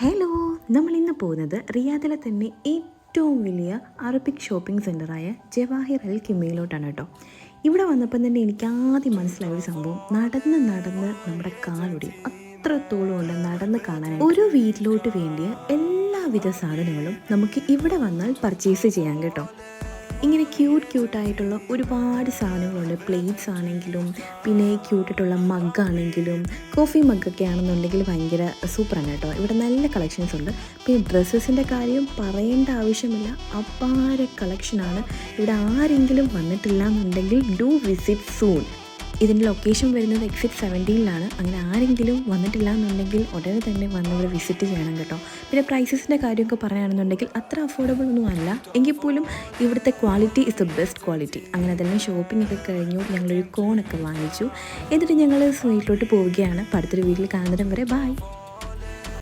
Hello, നമ്മളിന്ന് പോകുന്നത് റിയാദിലെ തന്നെ ഏറ്റവും വലിയ അറബിക് ഷോപ്പിംഗ് സെൻ്ററായ ജവാഹിർ അൽ കിമ്മയിലോട്ടാണ് കേട്ടോ. ഇവിടെ വന്നപ്പം തന്നെ എനിക്ക് ആദ്യം മനസ്സിലായ ഒരു സംഭവം, നടന്ന് നടന്ന് നമ്മുടെ കാലൊടിയും, അത്രത്തോളം ഉണ്ട് നടന്ന് കാണാനായിട്ട്. ഒരു വീട്ടിലോട്ട് വേണ്ടിയ എല്ലാവിധ സാധനങ്ങളും നമുക്ക് ഇവിടെ വന്നാൽ പർച്ചേസ് ചെയ്യാം കേട്ടോ. ഇങ്ങനെ ക്യൂട്ടായിട്ടുള്ള ഒരുപാട് സാധനങ്ങളുണ്ട്. പ്ലേറ്റ്സ് ആണെങ്കിലും പിന്നെ ക്യൂട്ടായിട്ടുള്ള മഗ്ഗാണെങ്കിലും കോഫി മഗ്ഗൊക്കെ ആണെന്നുണ്ടെങ്കിൽ ഭയങ്കര സൂപ്പറാണ് കേട്ടോ. ഇവിടെ നല്ല കളക്ഷൻസ് ഉണ്ട്. പിന്നെ ഡ്രസ്സസിൻ്റെ കാര്യം പറയേണ്ട ആവശ്യമില്ല, അപാര കളക്ഷനാണ്. ഇവിടെ ആരെങ്കിലും വന്നിട്ടില്ല എന്നുണ്ടെങ്കിൽ ഡു വിസിറ്റ് സൂൺ. ഇതിൻ്റെ ലൊക്കേഷൻ വരുന്നത് എക്സിറ്റ് 17-ലാണ്. അങ്ങനെ ആരെങ്കിലും വന്നിട്ടില്ല എന്നുണ്ടെങ്കിൽ ഉടനെ തന്നെ വന്ന് ഇവിടെ വിസിറ്റ് ചെയ്യണം കേട്ടോ. പിന്നെ പ്രൈസസിൻ്റെ കാര്യമൊക്കെ പറയുകയാണെന്നുണ്ടെങ്കിൽ അത്ര അഫോർഡബിൾ ഒന്നും അല്ല, എങ്കിൽ പോലും ഇവിടുത്തെ quality is the best quality. അങ്ങനെ അതെല്ലാം ഷോപ്പിംഗ് ഒക്കെ കഴിഞ്ഞു. ഞങ്ങളൊരു കോണൊക്കെ വാങ്ങിച്ചു. എന്നിട്ട് ഞങ്ങൾ വീട്ടിലോട്ട് പോവുകയാണ്. അടുത്തൊരു വീട്ടിൽ കാണുന്നതിനും വരെ ബൈ.